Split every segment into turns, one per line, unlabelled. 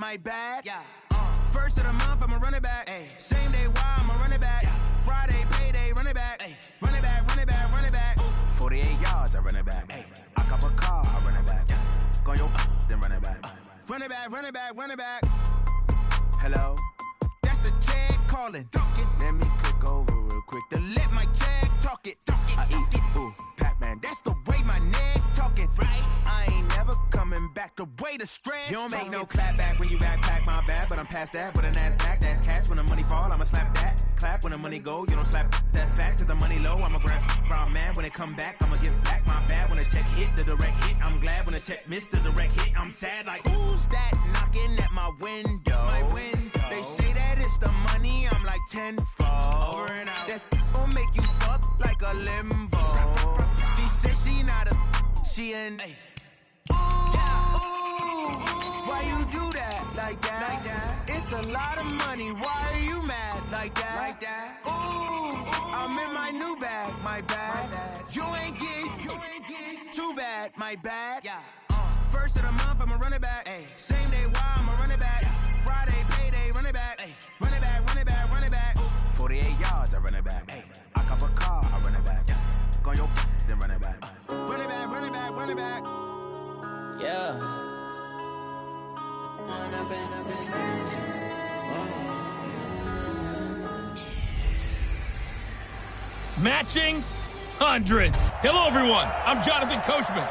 my bad. Yeah. First of the month, I'ma run it back. Ay. Same day, why I'ma run it back. Yeah. Friday, payday, run it back. Ay. Run it back, run it back, run it back. 48 yards, I run it back. Ay. I cop a car, I run it back. Yeah. Go your then run it back. Run it back, run it back, run it back. Hello? That's the check calling. Let me click over real quick to let my check talk it. I eat it, ooh, Pac-Man. That's the way my neck talking. Right? I ain't never coming back. The way the stress. You don't make no clap back when you backpack, my bad. But I'm past that. With an ass back, that's cash. When the money fall, I'ma slap that. Clap when the money go, you don't slap. That's facts. If the money low, I'ma grab brown man. When it come back, I'ma give back my bad. When the check hit, the direct hit. I'm glad when the check missed the direct hit. I'm sad like, who's that knocking at my window? My window. They say that it's the money, I'm like tenfold. Over and out. That's gon' make you fuck like a limbo. She said she not a, she an. Ooh, why you do that like that? Like that? It's a lot of money. Why are you mad like that? Like that? Ooh, I'm in my new bag, my bad. You ain't get too bad, my bad. Yeah. First of the month, I'ma run it back. Ay. Same day, why I'ma run it back. Yeah. Friday, payday, run it back. Ay. Run it back, run it back, run it back. 48 yards, I run it back. Ay. I cop a car, I run it back. Yeah. Go your then run it back. Run it back, run it back, run it back.
Yeah.
Matching hundreds. Hello, everyone. I'm Jonathan Coachman.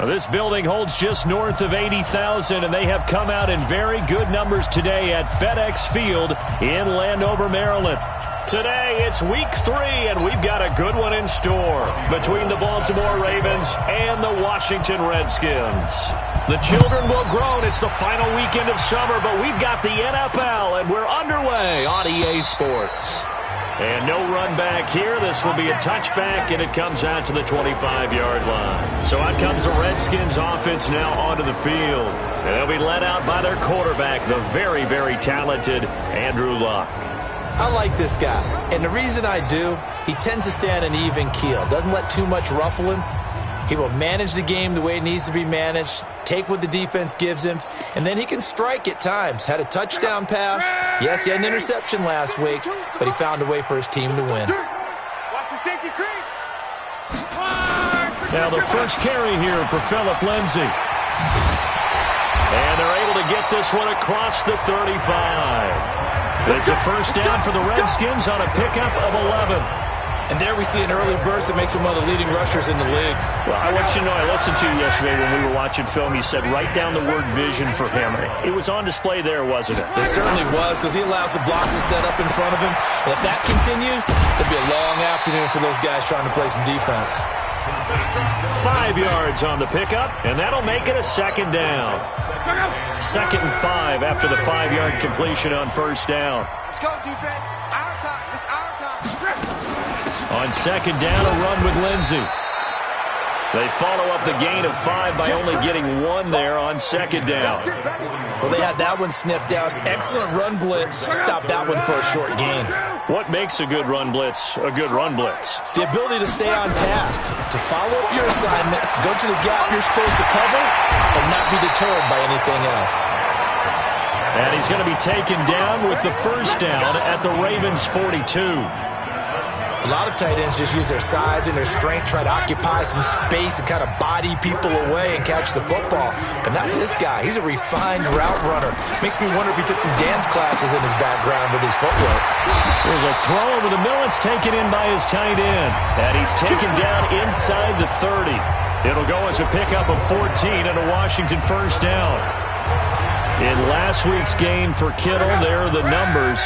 This building holds just north of 80,000, and they have come out in very good numbers today at FedEx Field in Landover, Maryland. Today, it's week 3, and we've got a good one in store between the Baltimore Ravens and the Washington Redskins. The children will groan. It's the final weekend of summer, but we've got the NFL, and we're underway on EA Sports. And no run back here. This will be a touchback, and it comes out to the 25-yard line. So out comes the Redskins offense now onto the field. And they'll be led out by their quarterback, the very, very talented Andrew Luck.
I like this guy, and the reason I do, he tends to stay on an even keel. Doesn't let too much ruffle him. He will manage the game the way it needs to be managed, take what the defense gives him, and then he can strike at times. Had a touchdown pass. Yes, he had an interception last week, but he found a way for his team to win.
Watch the safety creep.
Now the first carry here for Phillip Lindsay. And they're able to get this one across the 35. It's a first down for the Redskins on a pickup of 11.
And there we see an early burst that makes him one of the leading rushers in the league.
Well, I want you to know, I listened to you yesterday when we were watching film. You said write down the word vision for him. It was on display there, wasn't it?
It certainly was, because he allows the blocks to set up in front of him. And if that continues, it'll be a long afternoon for those guys trying to play some defense.
5 yards on the pickup, and that'll make it a second down. 2nd and 5 after the 5-yard completion on first down.
Let's go, defense. Our time. It's our time.
On second down, a run with Lindsay. They follow up the gain of 5 by only getting 1 there on second down.
Well, they had that one sniffed out. Excellent run blitz. Stopped that one for a short gain.
What makes a good run blitz a good run blitz?
The ability to stay on task, to follow up your assignment, go to the gap you're supposed to cover, and not be deterred by anything else.
And he's going to be taken down with the first down at the Ravens' 42.
A lot of tight ends just use their size and their strength, try to occupy some space and kind of body people away and catch the football. But not this guy. He's a refined route runner. Makes me wonder if he took some dance classes in his background with his footwork.
There's a throw over the middle. It's taken in by his tight end. And he's taken down inside the 30. It'll go as a pickup of 14 and a Washington first down. In last week's game for Kittle, there are the numbers.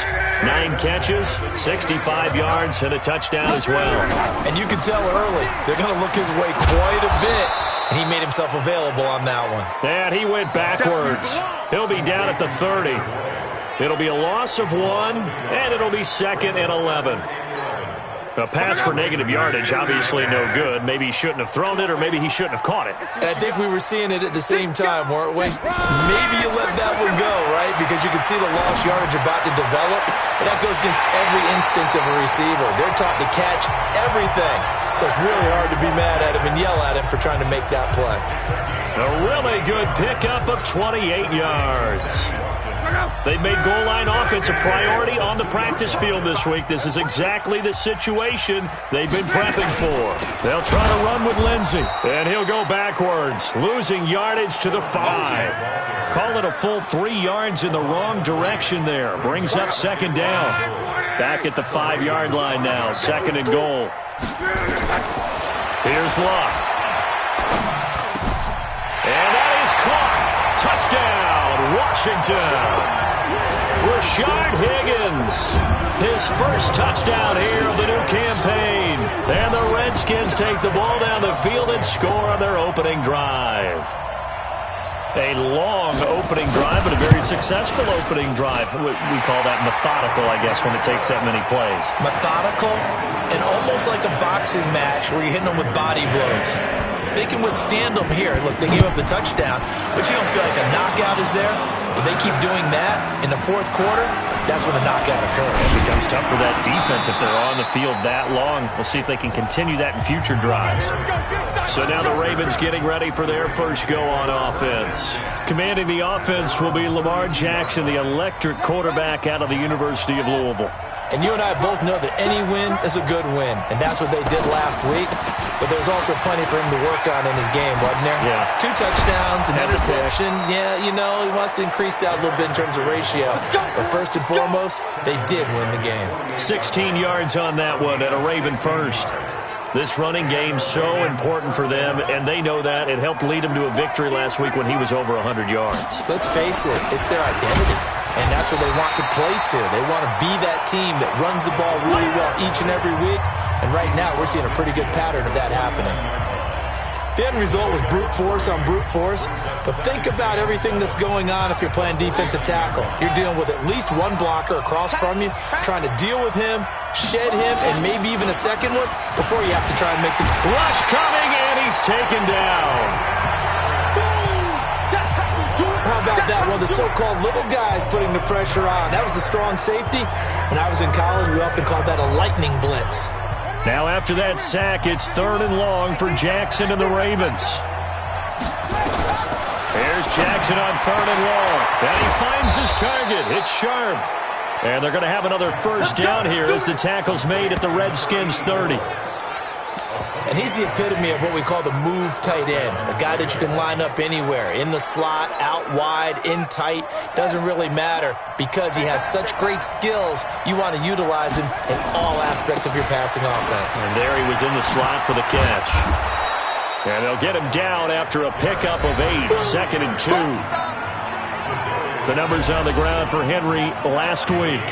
9 catches, 65 yards, and a touchdown as well.
And you can tell early, they're going to look his way quite a bit, and he made himself available on that one.
And he went backwards. He'll be down at the 30. It'll be a loss of 1, and it'll be 2nd and 11. A pass for negative yardage, obviously no good. Maybe he shouldn't have thrown it, or maybe he shouldn't have caught it.
And I think we were seeing it at the same time, weren't we? Maybe you let that one go, right? Because you can see the lost yardage about to develop. But that goes against every instinct of a receiver. They're taught to catch everything. So it's really hard to be mad at him and yell at him for trying to make that play.
A really good pickup of 28 yards. They've made goal line offense a priority on the practice field this week. This is exactly the situation they've been prepping for. They'll try to run with Lindsey, and he'll go backwards, losing yardage to the 5. Call it a full 3 yards in the wrong direction there. Brings up second down. Back at the 5-yard line now, second and goal. Here's Luck. And that is caught. Touchdown, Washington. Rashard Higgins, his first touchdown here of the new campaign. And the Redskins take the ball down the field and score on their opening drive. A long opening drive, but a very successful opening drive. We call that methodical, I guess, when it takes that many plays. Methodical and almost like a boxing match where you're hitting them with body blows. They can withstand them here. Look, they gave up the touchdown, but you don't feel like a knockout is there. But they keep doing that in the fourth quarter, that's when the knockout occurs. It becomes tough for that defense if they're on the field that long. We'll see if they can continue that in future drives. So now the Ravens getting ready for their first go on offense. Commanding the offense will be Lamar Jackson, the electric quarterback out of the University of Louisville.
And you and I both know that any win is a good win, and that's what they did last week. But there was also plenty for him to work on in his game, wasn't there? Yeah. 2 touchdowns, an interception. Yeah, you know, he wants to increase that a little bit in terms of ratio. But first and foremost, they did win the game.
16 yards on that one at a Raven first. This running game so important for them, and they know that. It helped lead them to a victory last week when he was over 100 yards.
Let's face it, it's their identity, and that's what they want to play to. They want to be that team that runs the ball really well each and every week, and right now we're seeing a pretty good pattern of that happening. The end result was brute force on brute force, but think about everything that's going on if you're playing defensive tackle. You're dealing with at least one blocker across from you, trying to deal with him, shed him, and maybe even a second one before you have to try and make the
rush coming, and he's taken down.
How about that? One of the so-called little guys putting the pressure on. That was a strong safety. When I was in college, we often called that a lightning blitz.
Now after that sack, it's 3rd and long for Jackson and the Ravens. Here's Jackson on 3rd and long. And he finds his target. It's sharp. And they're going to have another first down here as the tackle's made at the Redskins 30.
And he's the epitome of what we call the move tight end, a guy that you can line up anywhere, in the slot, out wide, in tight, doesn't really matter because he has such great skills. You want to utilize him in all aspects of your passing offense.
And there he was in the slot for the catch. And they'll get him down after a pickup of 8, 2nd and 2. The numbers on the ground for Henry last week.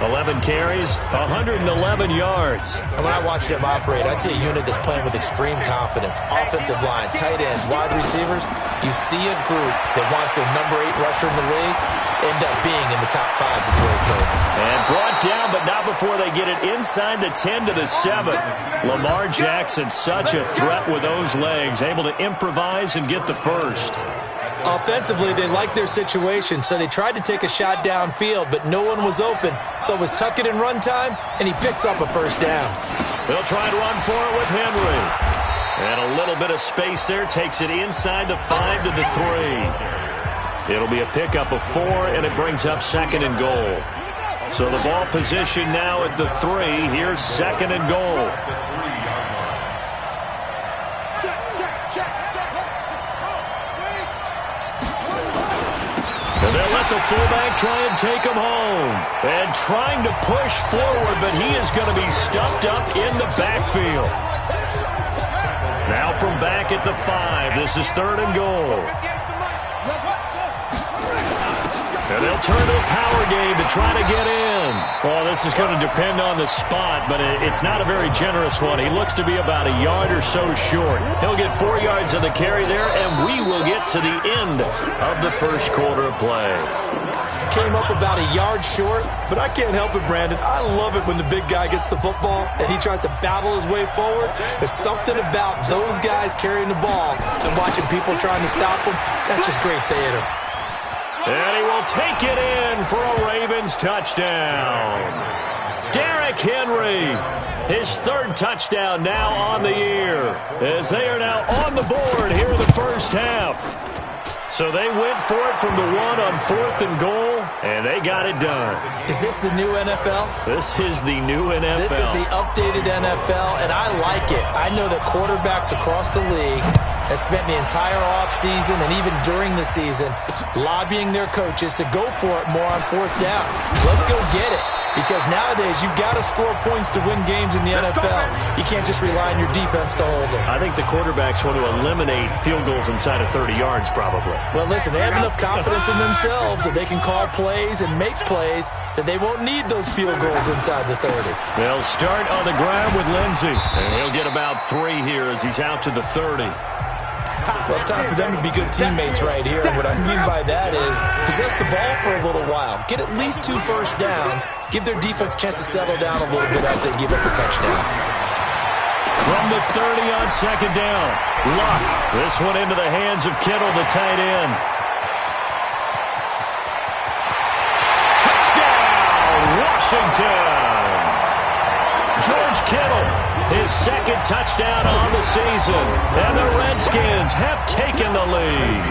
11 carries, 111 yards.
And when I watch them operate, I see a unit that's playing with extreme confidence. Offensive line, tight ends, wide receivers. You see a group that wants their number 8 rusher in the league end up being in the top 5 before it's over.
And brought down, but not before they get it inside the 10 to the 7. Lamar Jackson, such a threat with those legs, able to improvise and get the first.
Offensively, they liked their situation, so they tried to take a shot downfield, but no one was open. So it was tuck it in run time, and he picks up a first down.
They'll try and run for it with Henry. And a little bit of space there, takes it inside the 5 to the 3. It'll be a pickup of 4, and it brings up 2nd and goal. So the ball position now at the 3. Here's 2nd and goal. And they'll let the fullback try and take him home. And trying to push forward, but he is going to be stuffed up in the backfield. Now from back at the 5, this is 3rd and goal. And they'll turn to a power game to try to get in. Well, this is going to depend on the spot, but it's not a very generous one. He looks to be about a yard or so short. He'll get 4 yards on the carry there, and we will get to the end of the first quarter of play.
came up about a yard short, but I can't help it, Brandon. I love it when the big guy gets the football and he tries to battle his way forward. There's something about those guys carrying the ball and watching people trying to stop them. That's just great theater.
And he will take it in for a Ravens touchdown. Derrick Henry, his third touchdown now on the year, as they are now on the board here in the first half. So they went for it from the 1 on 4th and goal, and they got it done.
Is this the new NFL?
This is the new NFL.
This is the updated NFL, and I like it. I know that quarterbacks across the league have spent the entire offseason and even during the season lobbying their coaches to go for it more on 4th down. Let's go get it. Because nowadays, you've got to score points to win games in the NFL. You can't just rely on your defense to hold them.
I think the quarterbacks want to eliminate field goals inside of 30 yards, probably.
Well, listen, they have enough confidence in themselves that they can call plays and make plays that they won't need those field goals inside the 30.
They'll start on the ground with Lindsey, and he'll get about 3 here as he's out to the 30.
Well, it's time for them to be good teammates right here. And what I mean by that is possess the ball for a little while. Get at least 2 first downs. Give their defense a chance to settle down a little bit after they give up a touchdown.
From the 30 on 2nd down. Luck. This one into the hands of Kittle, the tight end. Touchdown, Washington. George Kittle, his 2nd touchdown on the season. And the Redskins have taken the lead.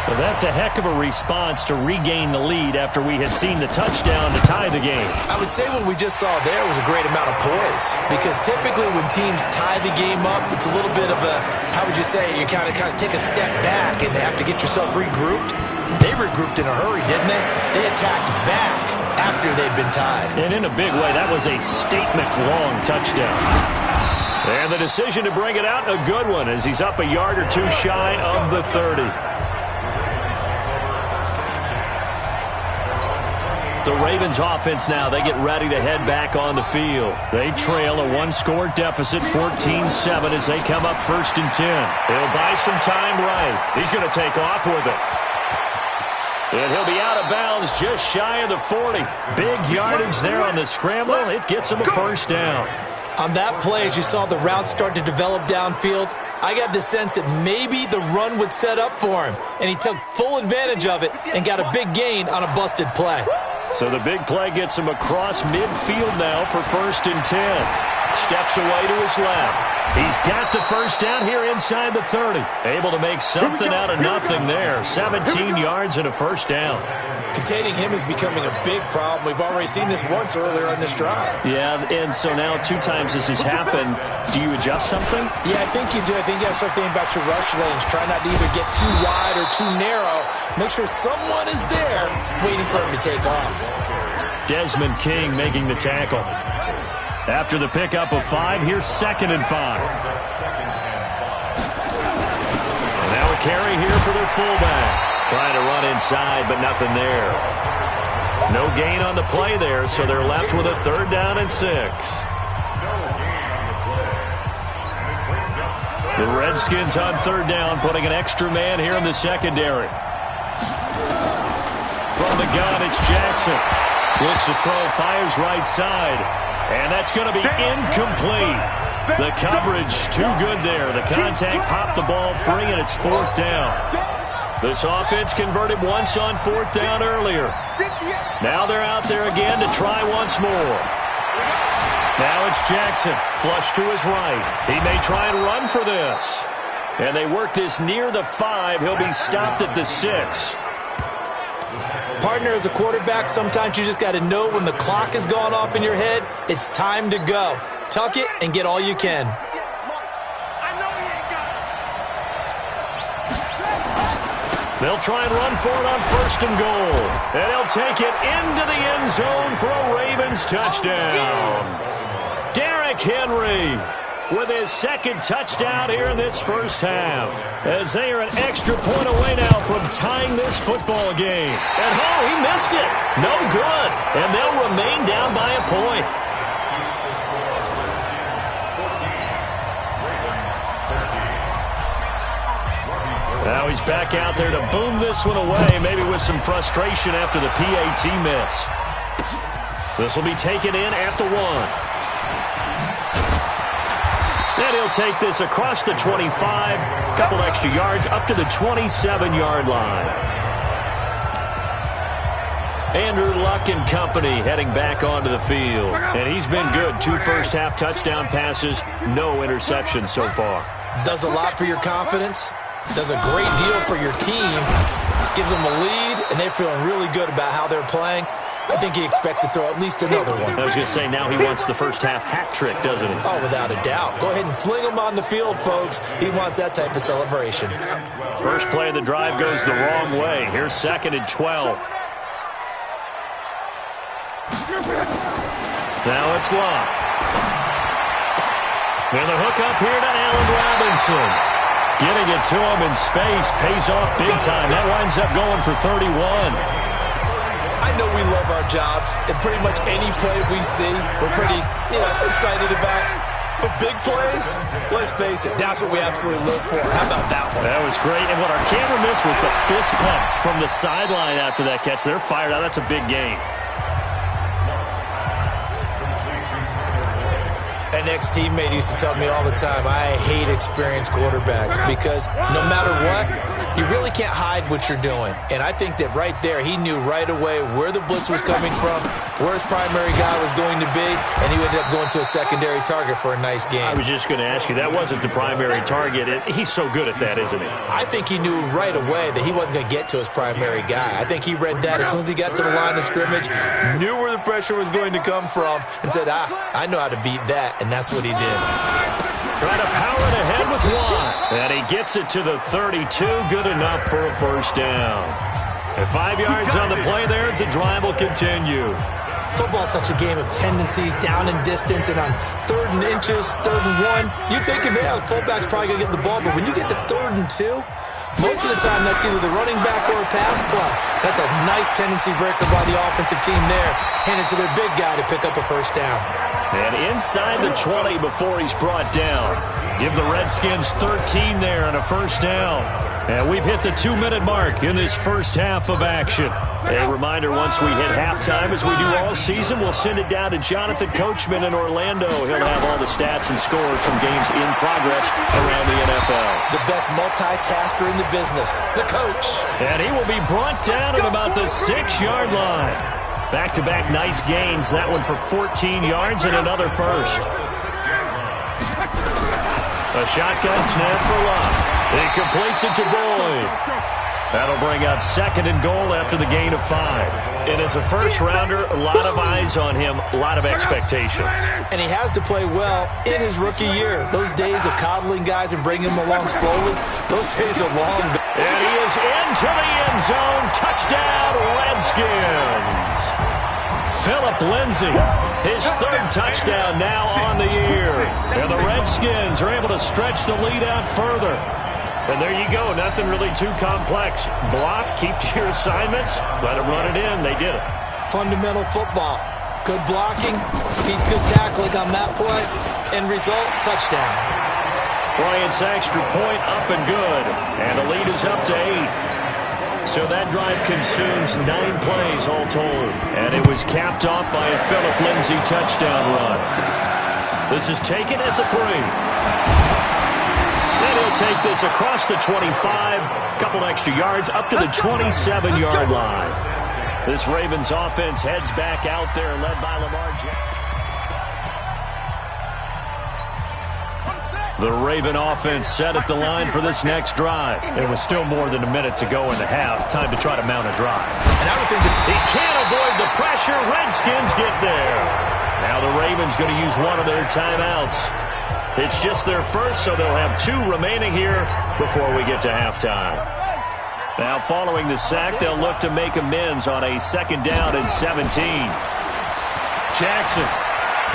Well, that's a heck of a response to regain the lead after we had seen the touchdown to tie the game.
I would say what we just saw there was a great amount of poise. Because typically when teams tie the game up, it's a little bit of a, how would you say, you kind of take a step back and have to get yourself regrouped. They regrouped in a hurry, didn't they? They attacked back after they'd been tied.
And in a big way, that was a statement-long touchdown. And the decision to bring it out, a good one, as he's up a yard or 2 shy of the 30. The Ravens offense now, they get ready to head back on the field. They trail a 1-score deficit, 14-7, as they come up 1st and 10. He'll buy some time right. He's going to take off with it. And he'll be out of bounds just shy of the 40. Big yardage there on the scramble. It gets him a 1st down.
On that play, as you saw the route start to develop downfield, I got the sense that maybe the run would set up for him. And he took full advantage of it and got a big gain on a busted play.
So the big play gets him across midfield now for 1st and 10. Steps away to his left. He's got the 1st down here inside the 30. Able to make something out of nothing there. 17 yards and a 1st down.
Containing him is becoming a big problem. We've already seen this once earlier on this drive.
Yeah, and so now 2 times this has happened. Do you adjust something?
Yeah, I think you do. I think you got to start thinking about your rush lanes. Try not to either get too wide or too narrow. Make sure someone is there waiting for him to take off.
Desmond King making the tackle. After the pickup of 5, here's 2nd and 5. And now a carry here for their fullback. Trying to run inside, but nothing there. No gain on the play there, so they're left with a 3rd down and 6. The Redskins on 3rd down, putting an extra man here in the secondary. From the gun, it's Jackson. Looks to throw, fires right side. And that's going to be incomplete. The coverage too good there. The contact popped the ball free, and it's 4th down. This offense converted once on 4th down earlier. Now they're out there again to try once more. Now it's Jackson, flush to his right. He may try and run for this. And they work this near the 5. He'll be stopped at the 6.
Partner, as a quarterback, sometimes you just got to know when the clock has gone off in your head, it's time to go. Tuck it and get all you can.
They'll try and run for it on 1st and goal. And he'll take it into the end zone for a Ravens touchdown. Derrick Henry with his 2nd touchdown here in this first half, as they are an extra point away now from tying this football game. And he missed it. No good. And they'll remain down by a point. Now Now he's back out there to boom this one away, maybe with some frustration after the PAT miss. This will be taken in at the 1. And he'll take this across the 25, a couple extra yards up to the 27-yard line. Andrew Luck and company heading back onto the field. And he's been good. 2 first-half touchdown passes, no interceptions so far.
Does a lot for your confidence. Does a great deal for your team. Gives them a lead, and they're feeling really good about how they're playing. I think he expects to throw at least another one.
I was going to say, now he wants the first-half hat trick, doesn't he?
Oh, without a doubt. Go ahead and fling him on the field, folks. He wants that type of celebration.
First play of the drive goes the wrong way. Here's 2nd and 12. Now it's Locke. And the hook up here to Allen Robinson. Getting it to him in space pays off big time. That winds up going for 31.
I know we love our jobs, and pretty much any play we see, we're pretty, excited about. But big plays, let's face it, that's what we absolutely live for. How about that one?
That was great, and what our camera missed was the fist pump from the sideline after that catch. They're fired out. That's a big game.
An ex-teammate used to tell me all the time, I hate experienced quarterbacks because no matter what, you really can't hide what you're doing. And I think that right there, he knew right away where the blitz was coming from, where his primary guy was going to be, and he ended up going to a secondary target for a nice game.
I was just going to ask you, that wasn't the primary target. He's so good at that, isn't he?
I think he knew right away that he wasn't going to get to his primary guy. I think he read that as soon as he got to the line of scrimmage, knew where the pressure was going to come from, and said, I know how to beat that, and that's what he did.
Trying to power it ahead with Watt. And he gets it to the 32. Good enough for a first down. And 5 yards on the play there as the drive will continue.
Football's such a game of tendencies, down and distance, and on 3rd and inches, 3rd and 1, you think, the fullback's probably going to get the ball, but when you get to 3rd and 2, most of the time that's either the running back or a pass play. So that's a nice tendency breaker by the offensive team there. Hand it to their big guy to pick up a first down.
And inside the 20 before he's brought down. Give the Redskins 13 there and a first down. And we've hit the 2-minute mark in this first half of action. A reminder, once we hit halftime, as we do all season, we'll send it down to Jonathan Coachman in Orlando. He'll have all the stats and scores from games in progress around the NFL.
The best multitasker in the business, the coach.
And he will be brought down at about the 6-yard line. Back-to-back nice gains. That one for 14 yards and another first. A shotgun snap for Locke. He completes it to Boyd. That'll bring up 2nd and goal after the gain of 5. And as a first-rounder, a lot of eyes on him, a lot of expectations.
And he has to play well in his rookie year. Those days of coddling guys and bringing them along slowly, those days are long.
And he is into the end zone. Touchdown, Redskins. Philip Lindsay, his 3rd touchdown now on the year. And the Redskins are able to stretch the lead out further. And there you go, nothing really too complex. Block, keep to your assignments, let them run it in. They did it.
Fundamental football. Good blocking, beats good tackling on that play. End result, touchdown.
Bryant's extra point up and good. And the lead is up to 8. So that drive consumes 9 plays all told. And it was capped off by a Philip Lindsay touchdown run. This is taken at the 3. And he'll take this across the 25. A couple extra yards up to the 27-yard line. This Ravens offense heads back out there led by Lamar Jackson. The Raven offense set at the line for this next drive. It was still more than a minute to go in the half. Time to try to mount a drive.
And I would think that
he can't avoid the pressure. Redskins get there. Now the Ravens going to use one of their timeouts. It's just their first, so they'll have 2 remaining here before we get to halftime. Now following the sack, they'll look to make amends on a 2nd down and 17. Jackson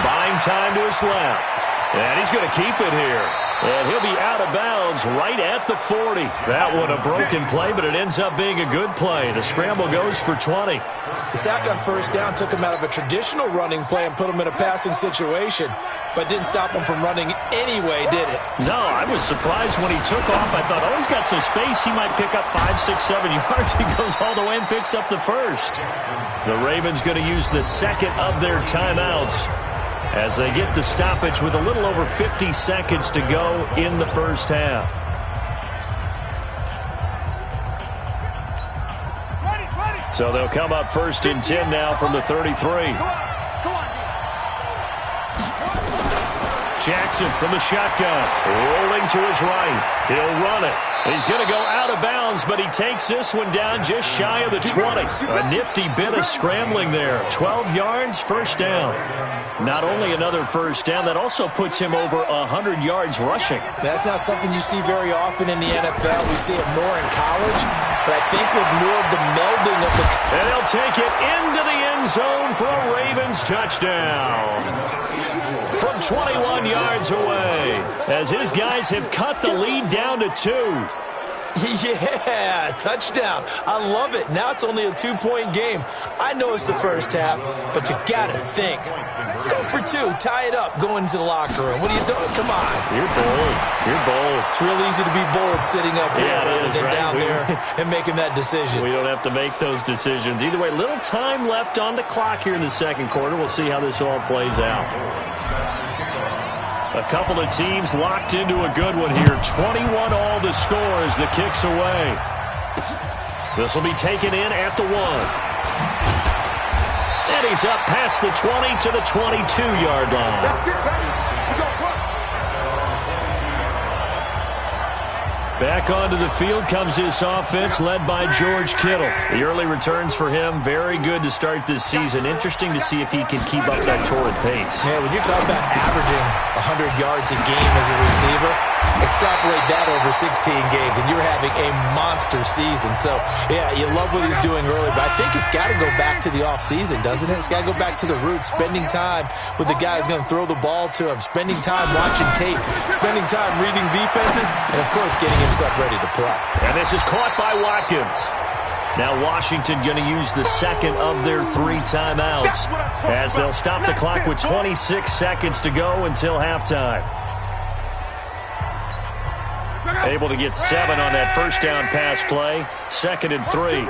buying time to his left. And he's going to keep it here. And he'll be out of bounds right at the 40. That one a broken play, but it ends up being a good play. The scramble goes for 20.
The sack on first down took him out of a traditional running play and put him in a passing situation, but didn't stop him from running anyway, did it?
No, I was surprised when he took off. I thought, oh, he's got some space. He might pick up 5, 6, 7 yards. He goes all the way and picks up the first. The Ravens going to use the second of their timeouts as they get the stoppage with a little over 50 seconds to go in the first half. So they'll come up first and 10 now from the 33. Jackson from the shotgun, rolling to his right. He'll run it. He's going to go out of bounds, but he takes this one down just shy of the 20. A nifty bit of scrambling there. 12 yards, first down. Not only another first down, that also puts him over 100 yards rushing.
That's not something you see very often in the NFL. We see it more in college, but I think with more of the melding of the...
And they'll take it into the end zone for a Ravens touchdown. From 21 yards away, as his guys have cut the lead down to 2.
Yeah, touchdown. I love it. Now it's only a 2-point game. I know it's the first half, but you got to think. Go for 2. Tie it up. Go into the locker room. What are you doing? Come on.
You're bold. You're bold.
It's real easy to be bold sitting up here rather than down there and making that decision.
We don't have to make those decisions. Either way, little time left on the clock here in the second quarter. We'll see how this all plays out. A couple of teams locked into a good one here. 21 all the score as the kick's away. This will be taken in at the 1. And he's up past the 20 to the 22-yard line. Back onto the field comes his offense, led by George Kittle. The early returns for him, very good to start this season. Interesting to see if he can keep up that torrid pace.
Yeah, when you're talking about averaging 100 yards a game as a receiver, extrapolate that over 16 games, and you're having a monster season. So, yeah, you love what he's doing early, but I think it's got to go back to the offseason, doesn't it? It's got to go back to the roots, spending time with the guy who's going to throw the ball to him, spending time watching tape, spending time reading defenses, and, of course, getting himself ready to play.
And this is caught by Watkins. Now Washington going to use the second of their 3 timeouts as they'll stop the clock with 26 seconds to go until halftime. Able to get 7 on that first down pass play. 2nd and 3.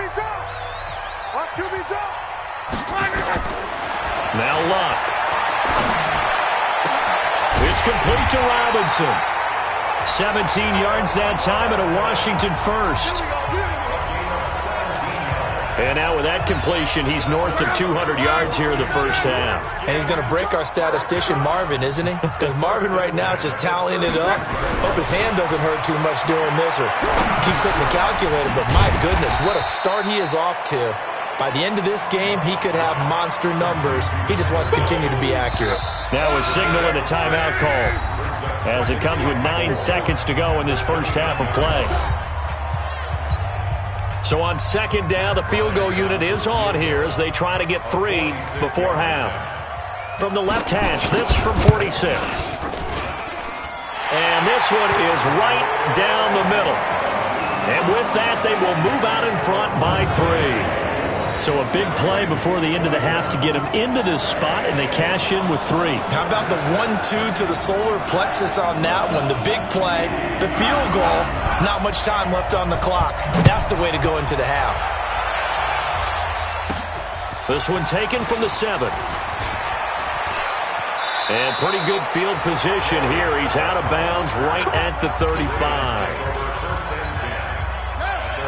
Now Luck. It's complete to Robinson. 17 yards that time and a Washington first. And now with that completion, he's north of 200 yards here in the first half.
And he's going to break our statistician, Marvin, isn't he? Because Marvin right now is just tallying it up. Hope his hand doesn't hurt too much doing this or keeps hitting the calculator. But my goodness, what a start he is off to. By the end of this game, he could have monster numbers. He just wants to continue to be accurate.
Now a signal and a timeout call as it comes with 9 seconds to go in this first half of play. So on second down, the field goal unit is on here as they try to get 3 before half. From the left hash, this from 46. And this one is right down the middle. And with that, they will move out in front by 3. So a big play before the end of the half to get them into this spot, and they cash in with 3.
How about the 1-2 to the solar plexus on that one? The big play, the field goal, not much time left on the clock. That's the way to go into the half.
This one taken from the 7. And pretty good field position here. He's out of bounds right at the 35.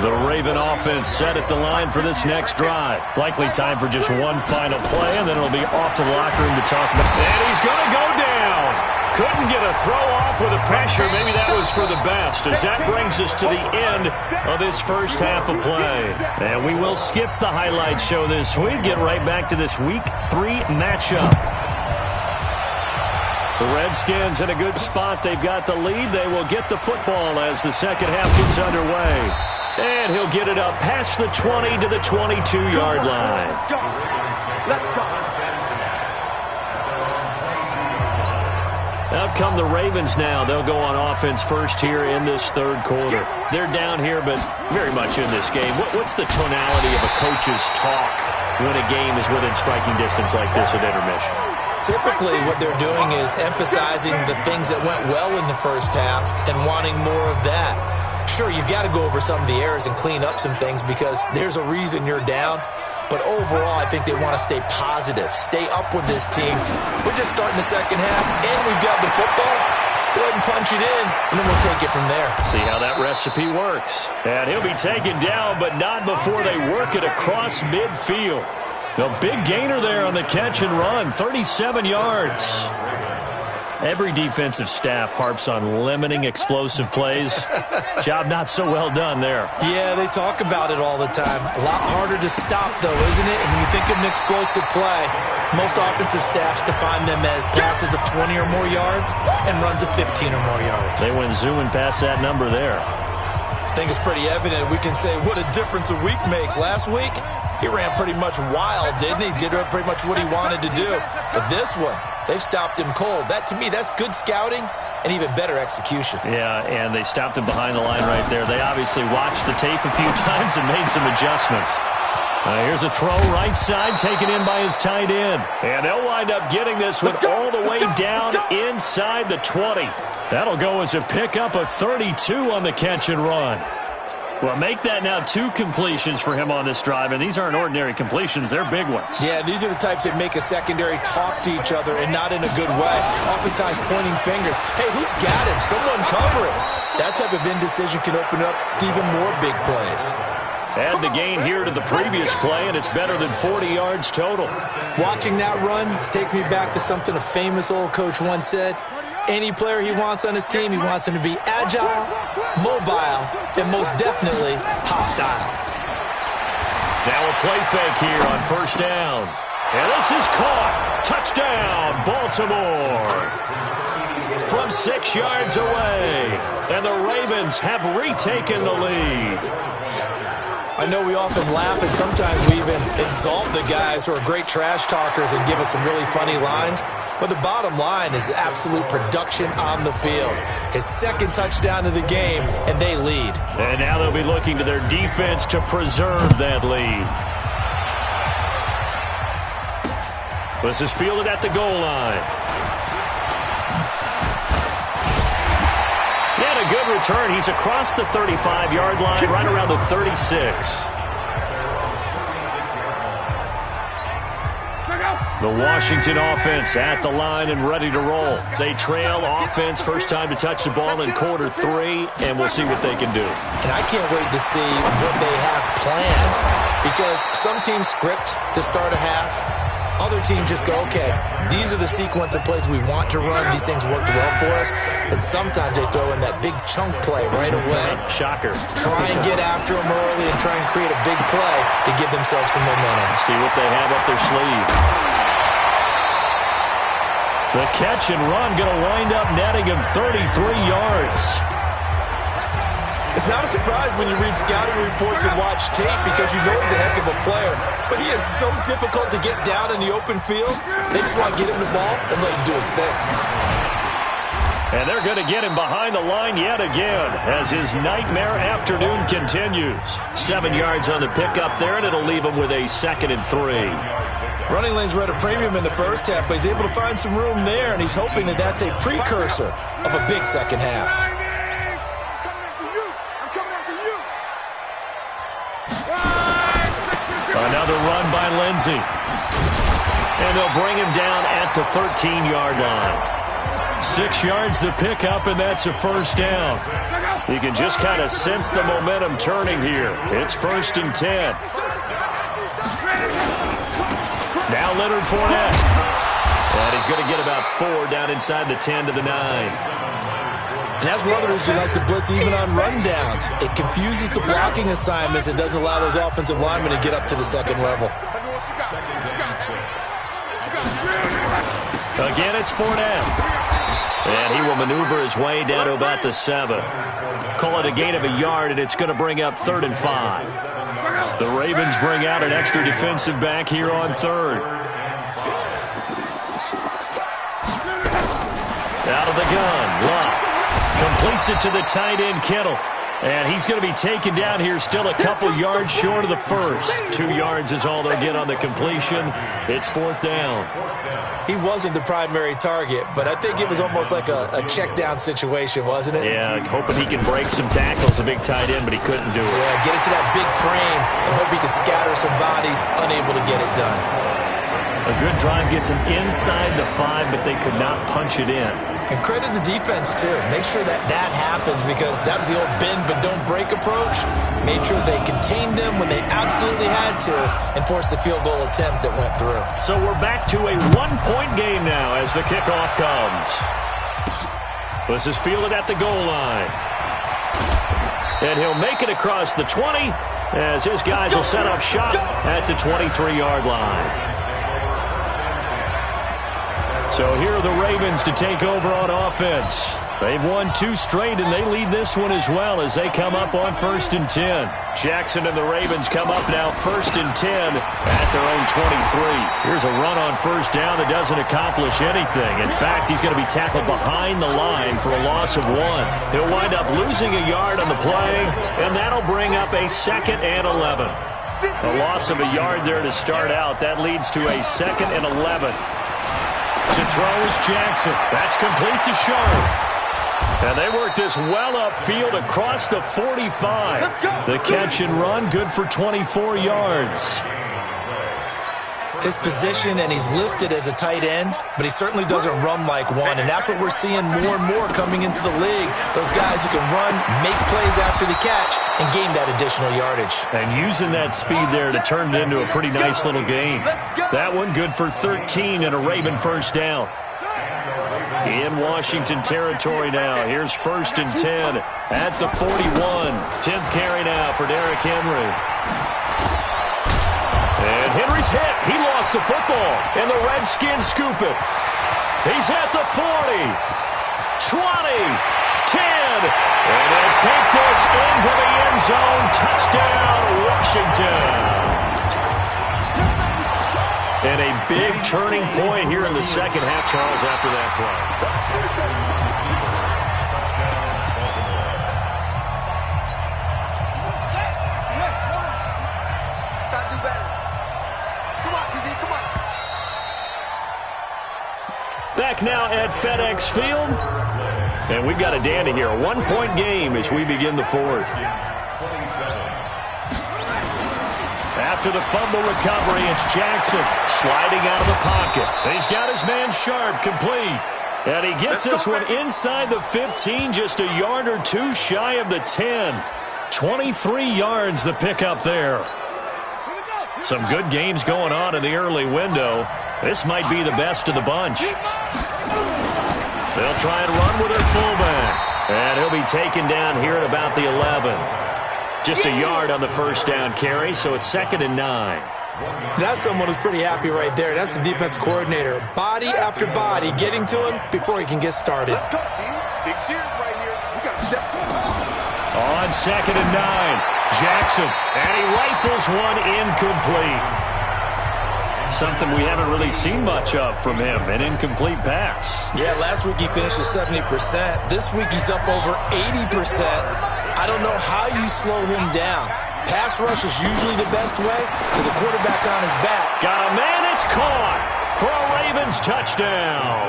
The Raven offense set at the line for this next drive. Likely time for just one final play, and then it'll be off to the locker room to talk about. And he's going to go down. Couldn't get a throw off with the pressure. Maybe that was for the best, as that brings us to the end of this first half of play. And we will skip the highlight show this week. Get right back to this Week 3 matchup. The Redskins in a good spot. They've got the lead. They will get the football as the second half gets underway. And he'll get it up past the 20 to the 22-yard line.
Let's go.
Out come the Ravens now. They'll go on offense first here in this third quarter. They're down here, but very much in this game. What's the tonality of a coach's talk when a game is within striking distance like this at intermission?
Typically, what they're doing is emphasizing the things that went well in the first half and wanting more of that. Sure, you've got to go over some of the errors and clean up some things because there's a reason you're down. But overall, I think they want to stay positive, stay up with this team. We're just starting the second half, and we've got the football. Let's go ahead and punch it in, and then we'll take it from there.
See how that recipe works. And he'll be taken down, but not before they work it across midfield. A big gainer there on the catch and run, 37 yards. Every defensive staff harps on limiting explosive plays. Job not so well done there.
Yeah, they talk about it all the time. A lot harder to stop, though, isn't it? And when you think of an explosive play, most offensive staffs define them as passes of 20 or more yards and runs of 15 or more yards.
They went zooming past that number there.
I think it's pretty evident. We can say what a difference a week makes. Last week, he ran pretty much wild, didn't he? Did pretty much what he wanted to do. But this one, they've stopped him cold. That, to me, that's good scouting and even better execution.
Yeah, and they stopped him behind the line right there. They obviously watched the tape a few times and made some adjustments. Here's a throw right side taken in by his tight end. And they'll wind up getting this one all the way down inside the 20. That'll go as a pickup of 32 on the catch and run. Well, make that now 2 completions for him on this drive, and these aren't ordinary completions. They're big ones.
Yeah, these are the types that make a secondary talk to each other and not in a good way. Oftentimes pointing fingers. Hey, who's got him? Someone cover him. That type of indecision can open up to even more big plays.
Add the gain here to the previous play, and it's better than 40 yards total.
Watching that run takes me back to something a famous old coach once said. Any player he wants on his team, he wants him to be agile, mobile, and most definitely hostile.
Now a play fake here on first down. And this is caught. Touchdown, Baltimore. From 6 yards away. And the Ravens have retaken the lead.
I know we often laugh and sometimes we even exalt the guys who are great trash talkers and give us some really funny lines. But the bottom line is absolute production on the field. His second touchdown of the game, and they lead.
And now they'll be looking to their defense to preserve that lead. This is fielded at the goal line. And a good return. He's across the 35-yard line, right around the 36. The Washington offense at the line and ready to roll. They trail offense, first time to touch the ball in quarter 3, and we'll see what they can do.
And I can't wait to see what they have planned, because some teams script to start a half. Other teams just go, okay, these are the sequence of plays we want to run. These things worked well for us. And sometimes they throw in that big chunk play right away.
Shocker.
Try and get after them early and try and create a big play to give themselves some momentum.
See what they have up their sleeve. The catch and run going to wind up netting him 33 yards.
It's not a surprise when you read scouting reports and watch tape because you know he's a heck of a player. But he is so difficult to get down in the open field. They just want to get him the ball and let him do his thing.
And they're going to get him behind the line yet again as his nightmare afternoon continues. 7 yards on the pickup there, and it'll leave him with a 2nd and 3.
Running lanes were at a premium in the first half, but he's able to find some room there, and he's hoping that that's a precursor of a big second half.
Another run by Lindsey. And they'll bring him down at the 13-yard line. 6 yards the pickup, and that's a first down. You can just kind of sense the momentum turning here. It's 1st and 10. Now Leonard Fournette. And he's going to get about 4 down inside the 10 to the 9.
And as runners, you like to blitz even on rundowns. It confuses the blocking assignments. It doesn't allow those offensive linemen to get up to the second level.
Again, it's Fournette. And he will maneuver his way down to about the 7. Call it a gain of a yard, and it's going to bring up 3rd and 5. The Ravens bring out an extra defensive back here on 3rd. Out of the gun. Love completes it to the tight end, Kittle. And he's going to be taken down here, still a couple yards short of the first. 2 yards is all they'll get on the completion. It's 4th down.
He wasn't the primary target, but I think it was almost like a check down situation, wasn't it?
Yeah, hoping he can break some tackles, a big tight end, but he couldn't do it.
Yeah, get it to that big frame and hope he can scatter some bodies, unable to get it done.
A good drive gets him inside the 5, but they could not punch it in.
And credit the defense, too. Make sure that happens because that was the old bend but don't break approach. Made sure they contained them when they absolutely had to and forced the field goal attempt that went through.
So we're back to a 1-point game now as the kickoff comes. This is fielded at the goal line. And he'll make it across the 20 as his guys will set up shop at the 23-yard line. So here are the Ravens to take over on offense. They've won 2 straight, and they lead this one as well as they come up on 1st and 10. Jackson and the Ravens come up now 1st and 10 at their own 23. Here's a run on 1st down that doesn't accomplish anything. In fact, he's going to be tackled behind the line for a loss of 1. He'll wind up losing a yard on the play, and that'll bring up a 2nd and 11. A loss of a yard there to start out. That leads to a 2nd and 11. To throw is Jackson. That's complete to Sharp. And they work this well upfield across the 45. The catch and run, good for 24 yards.
His position, and he's listed as a tight end, but he certainly doesn't run like one, and that's what we're seeing more and more coming into the league. Those guys who can run, make plays after the catch, and gain that additional yardage.
And using that speed there to turn it into a pretty nice little game. That one good for 13 and a Raven 1st down. In Washington territory now. Here's 1st and 10 at the 41. 10th carry now for Derrick Henry. And Henry's hit. He lost the football. And the Redskins scoop it. He's at the 40. 20. 10. And they'll take this into the end zone. Touchdown, Washington. And a big turning point here in the second half, Charles, after that play. Back now at FedEx Field. And we've got a dandy here. A 1-point game as we begin the 4th. After the fumble recovery, it's Jackson sliding out of the pocket. He's got his man Sharp complete. And he gets this one inside the 15, just a yard or 2 shy of the 10. 23 yards the pickup there. Some good games going on in the early window. This might be the best of the bunch. They'll try and run with their fullback. And he'll be taken down here at about the 11. Just a yard on the 1st down carry, so it's 2nd and 9.
That's someone who's pretty happy right there. That's the defense coordinator. Body after body getting to him before he can get started.
Let's go, team. Big series right here. We got to step
On 2nd and 9, Jackson, and he rifles one incomplete. Something we haven't really seen much of from him, an incomplete pass.
Yeah, last week he finished at 70%. This week he's up over 80%. I don't know how you slow him down. Pass rush is usually the best way because a quarterback on his back.
Got a man, it's caught for a Ravens touchdown.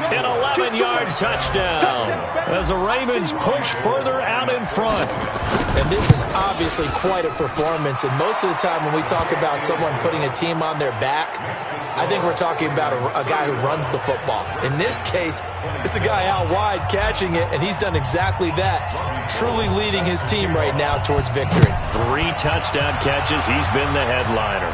An 11-yard touchdown as the Ravens push further out in front.
And this is obviously quite a performance. And most of the time when we talk about someone putting a team on their back, I think we're talking about a guy who runs the football. In this case, it's a guy out wide catching it, and he's done exactly that, truly leading his team right now towards victory.
3 touchdown catches. He's been the headliner.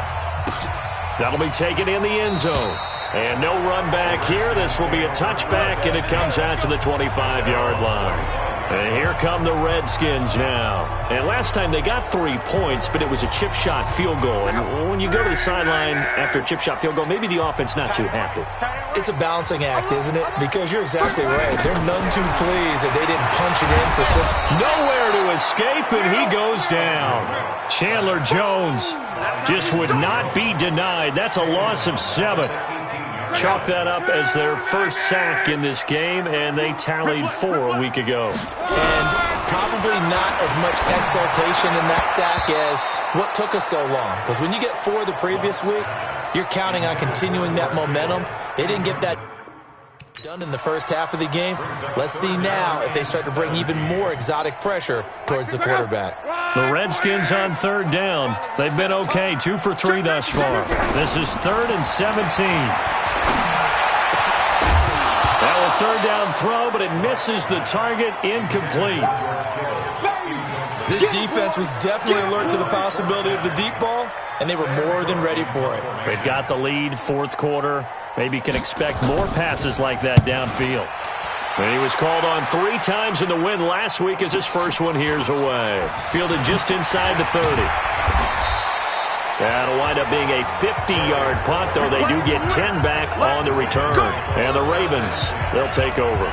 That'll be taken in the end zone. And no run back here. This will be a touchback, and it comes out to the 25-yard line. And here come the Redskins now. And last time they got 3 points, but it was a chip shot field goal. And when you go to the sideline after a chip shot field goal, maybe the offense not too happy.
It's a balancing act, isn't it? Because you're exactly right. They're none too pleased that they didn't punch it in for 6.
Nowhere to escape, and he goes down. Chandler Jones just would not be denied. That's a loss of 7. chalk that up as their first sack in this game, and they tallied 4 a week ago.
And probably not as much exultation in that sack as what took us so long. Because when you get 4 the previous week, you're counting on continuing that momentum. They didn't get that done in the first half of the game. Let's see now if they start to bring even more exotic pressure towards the quarterback.
The Redskins on 3rd down. They've been okay, 2 for 3 thus far. This is 3rd and 17. That was 3rd down throw, but it misses the target, incomplete.
This defense was definitely alert to the possibility of the deep ball, and they were more than ready for it.
They've got the lead, 4th quarter. Maybe can expect more passes like that downfield. And he was called on 3 times in the win last week as his first one here's away. Fielded just inside the 30. That'll wind up being a 50-yard punt, though they do get 10 back on the return. And the Ravens, they'll take over.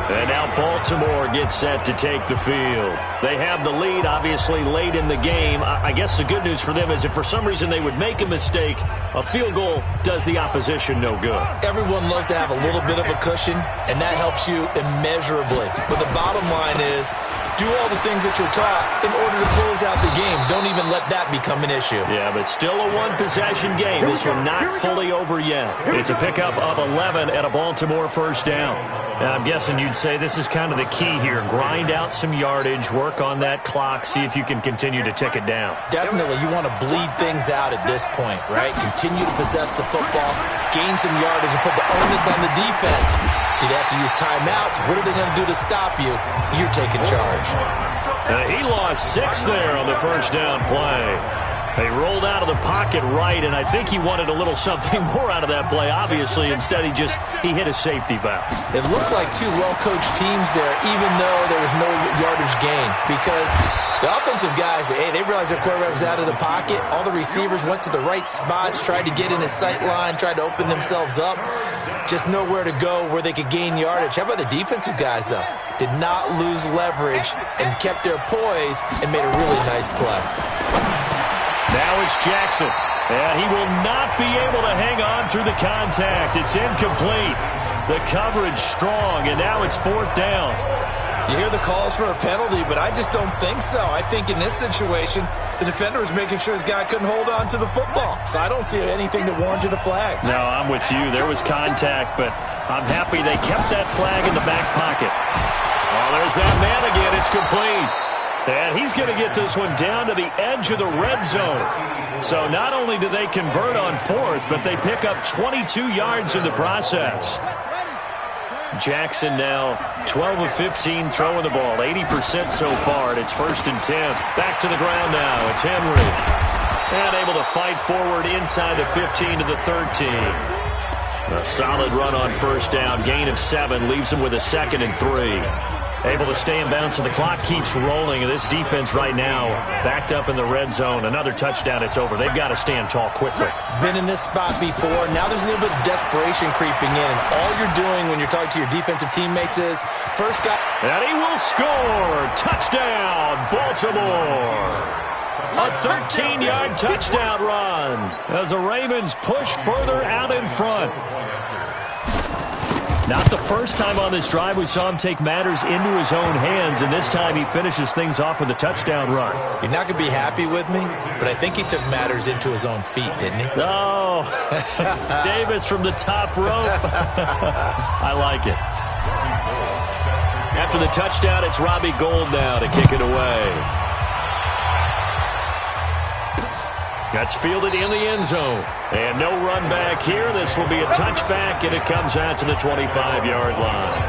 And now Baltimore gets set to take the field. They have the lead, obviously, late in the game. I guess the good news for them is if for some reason they would make a mistake, a field goal does the opposition no good.
Everyone loves to have a little bit of a cushion, and that helps you immeasurably. But the bottom line is, do all the things that you're taught in order to close out the game. Don't even let that become an issue.
Yeah, but still a one-possession game. This one not fully over yet. It's a pickup of 11 at a Baltimore first down. Now, I'm guessing you'd say this is kind of the key here. Grind out some yardage, work on that clock, see if you can continue to tick it down.
Definitely. You want to bleed things out at this point, right? Continue to possess the football, gain some yardage, and put the onus on the defense. Do they have to use timeouts? What are they going to do to stop you? You're taking charge.
He lost 6 there on the first down play. They rolled out of the pocket right, and I think he wanted a little something more out of that play. Obviously, instead he hit a safety valve.
It looked like 2 well-coached teams there, even though there was no yardage gain, because the offensive guys, they realized their quarterback was out of the pocket. All the receivers went to the right spots, tried to get in his sight line, tried to open themselves up. Just nowhere to go where they could gain yardage. How about the defensive guys, though? Did not lose leverage and kept their poise and made a really nice play.
Now it's Jackson, and he will not be able to hang on through the contact. It's incomplete. The coverage strong, and now it's 4th down.
You hear the calls for a penalty, but I just don't think so. I think in this situation, the defender was making sure his guy couldn't hold on to the football. So I don't see anything to warrant to the flag.
No, I'm with you. There was contact, but I'm happy they kept that flag in the back pocket. Oh, there's that man again. It's complete. And he's going to get this one down to the edge of the red zone. So not only do they convert on 4th, but they pick up 22 yards in the process. Jackson now 12 of 15 throwing the ball, 80% so far, and it's 1st and 10. Back to the ground now. It's Henry. And able to fight forward inside the 15 to the 13. A solid run on 1st down. Gain of 7 leaves him with a 2nd and 3. Able to stay in bounds, so the clock keeps rolling. And this defense right now backed up in the red zone. Another touchdown, it's over. They've got to stand tall quickly.
Been in this spot before. Now there's a little bit of desperation creeping in. And all you're doing when you're talking to your defensive teammates is first guy.
And he will score. Touchdown, Baltimore. A 13-yard touchdown run as the Ravens push further out in front. Not the first time on this drive we saw him take matters into his own hands, and this time he finishes things off with a touchdown run.
You're not going to be happy with me, but I think he took matters into his own feet, didn't he?
Oh, Davis from the top rope. I like it. After the touchdown, it's Robbie Gould now to kick it away. That's fielded in the end zone. And no run back here. This will be a touchback, and it comes out to the 25-yard line.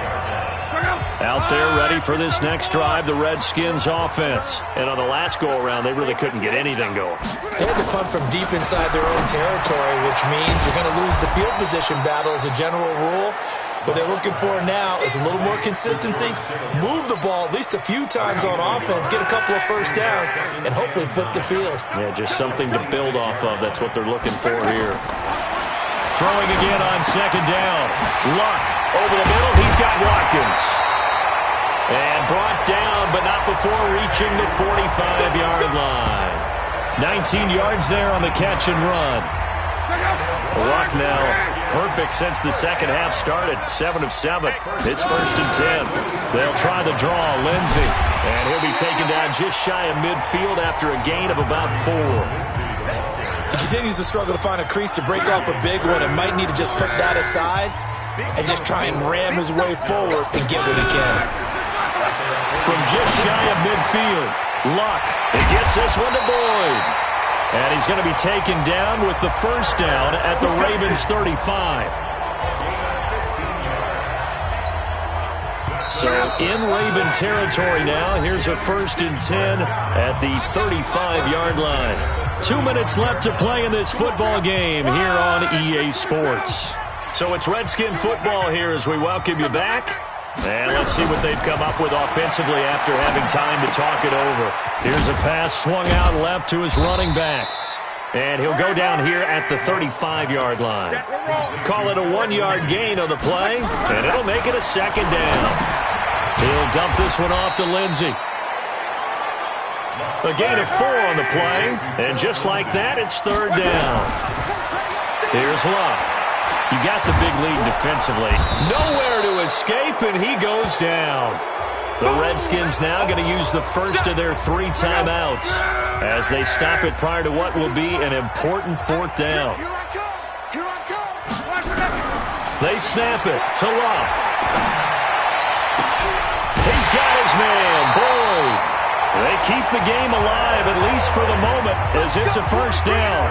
Out there ready for this next drive, the Redskins offense. And on the last go-around, they really couldn't get anything going.
They had to punt from deep inside their own territory, which means you're going to lose the field position battle as a general rule. What they're looking for now is a little more consistency, move the ball at least a few times on offense, get a couple of first downs, and hopefully flip the field.
Yeah, just something to build off of. That's what they're looking for here. Throwing again on 2nd down. Luck over the middle. He's got Watkins. And brought down, but not before reaching the 45-yard line. 19 yards there on the catch and run. Luck now perfect since the second half started. 7 of 7. It's 1st and 10. They'll try the draw. Lindsey. And he'll be taken down just shy of midfield after a gain of about 4.
He continues to struggle to find a crease to break off a big one and might need to just put that aside and just try and ram his way forward and get what he can.
From just shy of midfield, Luck. He gets this one to Boyd. And he's going to be taken down with the first down at the Ravens 35. So in Raven territory now. Here's a 1st and 10 at the 35-yard line. 2 minutes left to play in this football game here on EA Sports. So it's Redskin football here as we welcome you back. And let's see what they've come up with offensively after having time to talk it over. Here's a pass swung out left to his running back. And he'll go down here at the 35-yard line. Call it a 1-yard gain on the play, and it'll make it a 2nd down. He'll dump this one off to Lindsey. A gain of 4 on the play, and just like that, it's 3rd down. Here's Luck. You got the big lead defensively. Nowhere to escape, and he goes down. The Redskins now going to use the first of their 3 timeouts as they stop it prior to what will be an important 4th down. They snap it to Luck. He's got his man, Boyd. They keep the game alive, at least for the moment, as it's a 1st down.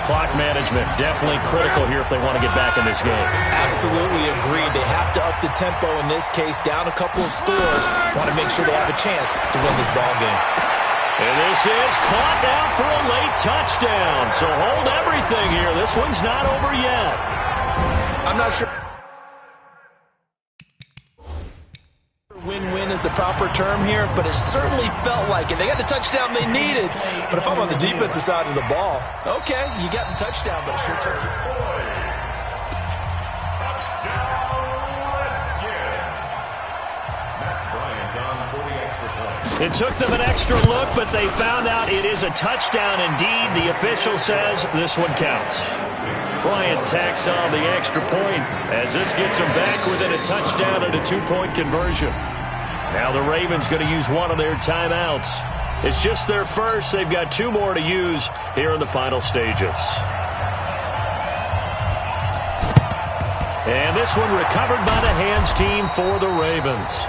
Clock management definitely critical here if they want to get back in this game.
Absolutely agreed. They have to up the tempo in this case, down a couple of scores. Want to make sure they have a chance to win this ball game.
And this is caught down for a late touchdown. So hold everything here. This one's not over yet.
I'm not sure win-win is the proper term here, but it certainly felt like it. They got the touchdown they needed, but if I'm on the defensive side of the ball, okay, you got the touchdown, but it sure took you.
It took them an extra look, but they found out it is a touchdown indeed. The official says this one counts. Bryant tacks on the extra point as this gets them back within a touchdown and a 2-point conversion. Now the Ravens going to use one of their timeouts. It's just their first. They've got 2 more to use here in the final stages. And this one recovered by the hands team for the Ravens.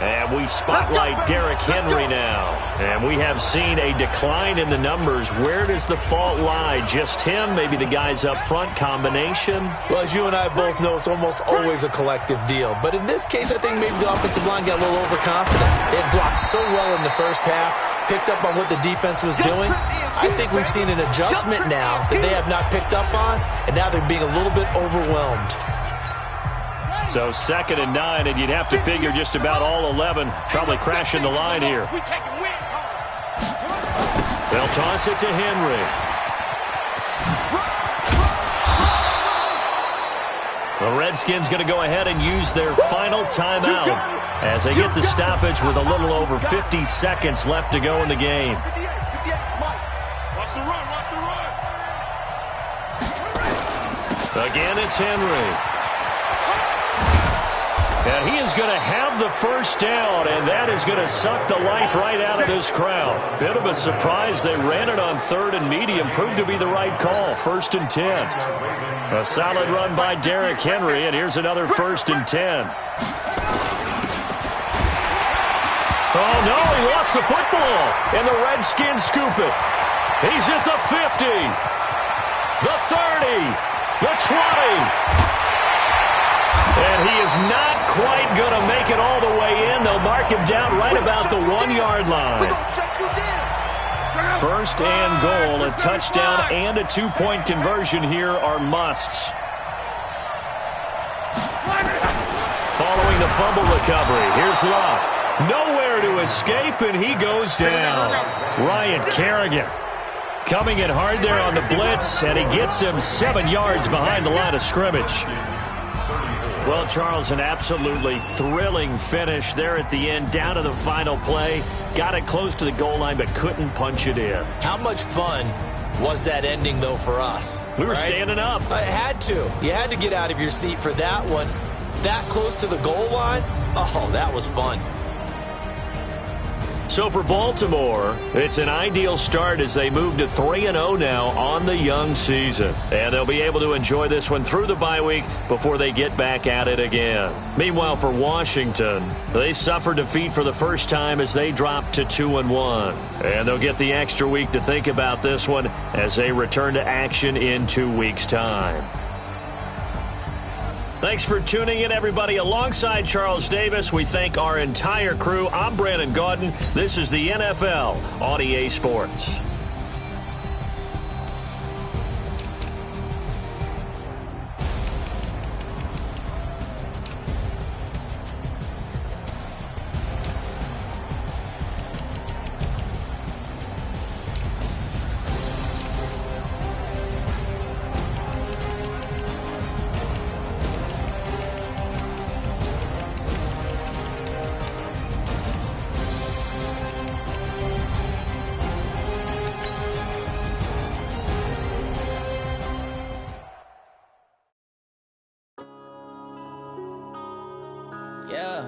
And we spotlight Derrick Henry now. And we have seen a decline in the numbers. Where does the fault lie? Just him? Maybe the guys up front? Combination?
Well, as you and I both know, it's almost always a collective deal. But in this case, I think maybe the offensive line got a little overconfident. They had blocked so well in the first half, picked up on what the defense was doing. I think we've seen an adjustment now that they have not picked up on, and now they're being a little bit overwhelmed.
So 2nd and 9, and you'd have to figure just about all 11 probably crashing the line here. They'll toss it to Henry. The Redskins going to go ahead and use their final timeout as they get the stoppage with a little over 50 seconds left to go in the game. Again, it's Henry. And he is going to have the first down, and that is going to suck the life right out of this crowd. Bit of a surprise. They ran it on 3rd and medium. Proved to be the right call. 1st and 10. A solid run by Derrick Henry, and here's another 1st and 10. Oh, no, he lost the football, and the Redskins scoop it. He's at the 50, the 30, the 20. And he is not quite going to make it all the way in. They'll mark him down right about the 1-yard line. 1st and goal, a touchdown and a 2-point conversion here are musts. Following the fumble recovery, here's Luck. Nowhere to escape, and he goes down. Ryan Kerrigan coming in hard there on the blitz, and he gets him 7 yards behind the line of scrimmage. Well, Charles, an absolutely thrilling finish there at the end, down to the final play. Got it close to the goal line, but couldn't punch it in.
How much fun was that ending, though, for us.
We were standing up.
I had to. You had to get out of your seat for that one. That close to the goal line, oh, that was fun.
So for Baltimore, it's an ideal start as they move to 3-0 now on the young season. And they'll be able to enjoy this one through the bye week before they get back at it again. Meanwhile, for Washington, they suffered defeat for the first time as they dropped to 2-1. And they'll get the extra week to think about this one as they return to action in 2 weeks' time. Thanks for tuning in, everybody. Alongside Charles Davis, we thank our entire crew. I'm Brandon Gaudin. This is the NFL on EA Sports.
Yeah.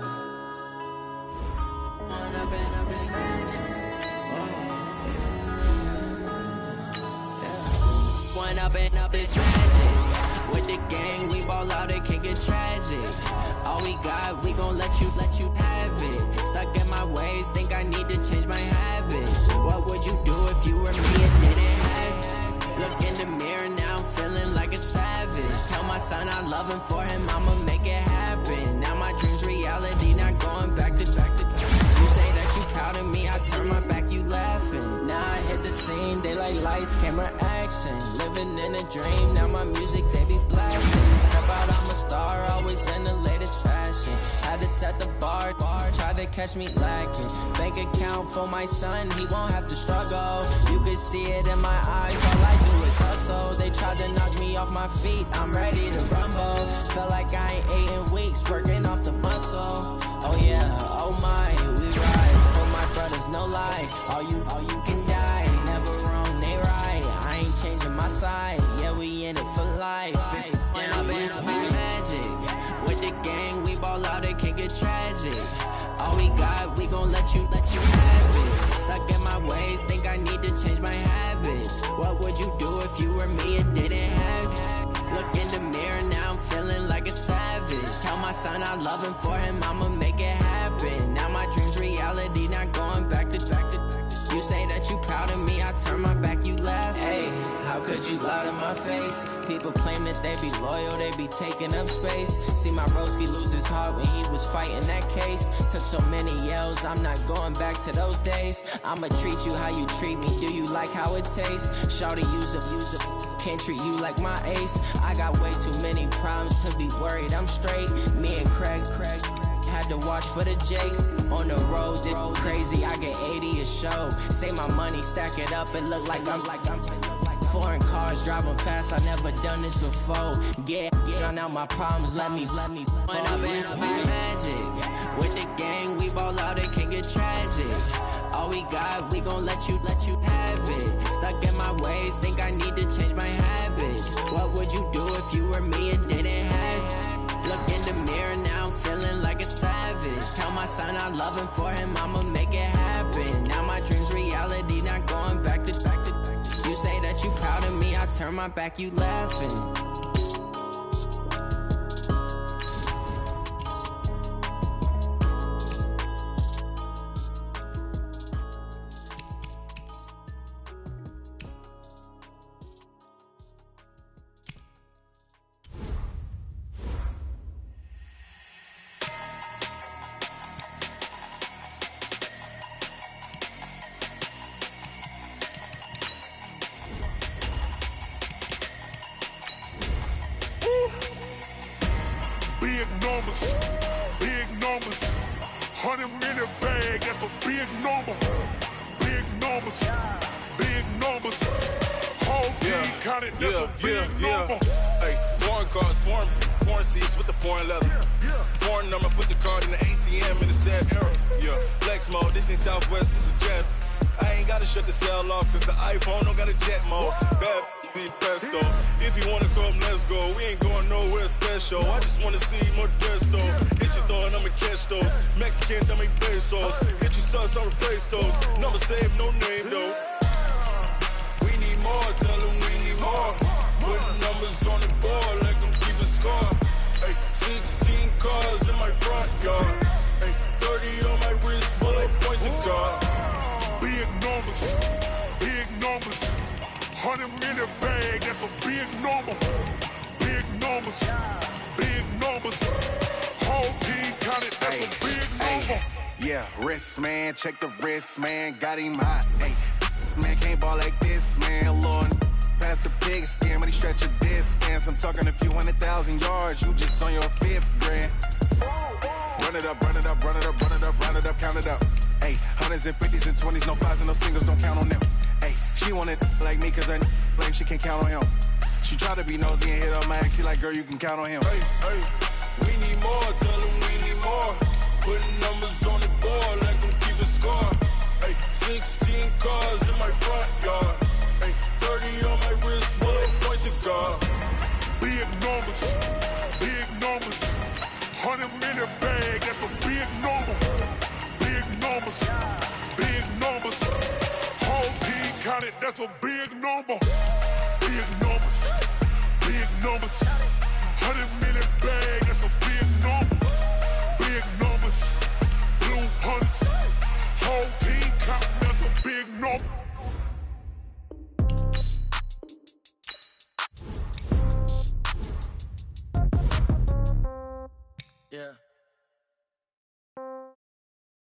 One up and up is magic. With the gang, we ball out, it can get tragic. All we got, we gon' let you have it. Stuck in my ways, think I need to change my habits. What would you do if you were me and didn't have it? Look in the mirror now, I'm feeling like a savage. Tell my son I love him, for him I'ma make it happen. Now my dreams reality, not going back to. You say that you proud of me, I turn my back, you laughing. Now I hit the scene, they like lights, camera, action. Living in a dream, now my music, they be blasting. Step out, I'm a star, always in the latest fashion. Had to set the bar, tried to catch me lacking. Bank account for my son, he won't have to struggle. You can see it in my eyes, all I do is hustle. They tried to knock me off my feet, I'm ready to rumble. Felt like I ain't ate in weeks, working off the muscle. Oh yeah, oh my, we ride for my brothers, no lie. All you can die, never wrong, they right. I ain't changing my side, yeah, we in it for life. And I've been magic. With the gang, we ball out, it can get tragic. All we got, we gon' let you have it. Stuck in my ways, think I need to change my habits. What would you do if you were me and didn't have it? Look in the mirror, now I'm feeling like a savage. Tell my son I love him, for him I'ma make it happen. Now my dreams reality, not going back to. You say that you proud of me, I turn my back, you laugh. Hey, how could you lie to my face? People claim that they be loyal, they be taking up space. See my broski lose his heart when he was fighting that case. Took so many yells, I'm not going back to those days. I'ma treat you how you treat me, do you like how it tastes? Shawty, use up, can't treat you like my ace. I got way too many problems to be worried, I'm straight. Me and Craig had to watch for the Jakes. On the road, it's crazy, I get 80 a show. Say my money, stack it up, it look like I'm foreign cars, driving fast, I never done this before. Get drown out my problems, let me When up and up is magic. With the gang, we ball out, it can get tragic. All we got, we gon' let you have it. Stuck in my ways, think I need to change my habits. What would you do if you were me and didn't have it? Look in the mirror, now I'm feeling like a savage. Tell my son I love him, for him I'ma make it happen. Now my dreams reality, not going back to. You say that you proud of me, I turn my back, you laughing.
Big numbers, 100-minute bag, that's a big number. Big numbers, whole team counted, that's a big number.
Hey, foreign cars, foreign seats with the foreign leather. Foreign number, put the card in the ATM in the sad era. Yeah, flex mode, this ain't Southwest, this is Jet. I ain't gotta shut the cell off, cause the iPhone don't got a jet mode. Bad be pesto. If you wanna come, let's go. We ain't going nowhere special. I just wanna see more desto. Hit your throw and I'ma catch those. Mexican, dummy pesos. Hit your sus, I'll replace those. Number save, no name though. We need more, tell them we need more. Put the numbers on the board, let them keep a score. Hey, 16 cars in my front yard. Hey, 30 on my wrist, bullet points to God.
Big numbers, big numbers. 100 in the bag, that's a big number. Big numbers, big numbers. Whole team counted, that's a big number.
Yeah, wrist man, check the wrist man, got him hot. Hey, man can't ball like this, man. Lord, past the big skin, but he stretch a distance. I'm talking a few 100,000 yards, you just on your 5th grand. Run it up, run it up, run it up, run it up, run it up, count it up. Hey, hundreds and 50s and 20s, no 5s and no singles, don't count on them. Hey, she wanted like me cause her like she can't count on him. She tried to be nosy and hit on my ex, she like, girl, you can count on him.
Hey, hey, we need more, tell them we need more. Putting numbers on the board, let them keep a score. Hey, 16 cars in my front yard. Hey, 30 on my wrist, bullet point to God.
Big numbers, big numbers. 100 in the bag, that's a big number. Big numbers, big numbers. Whole team counted, that's a big number. Big numbers, big numbers. 100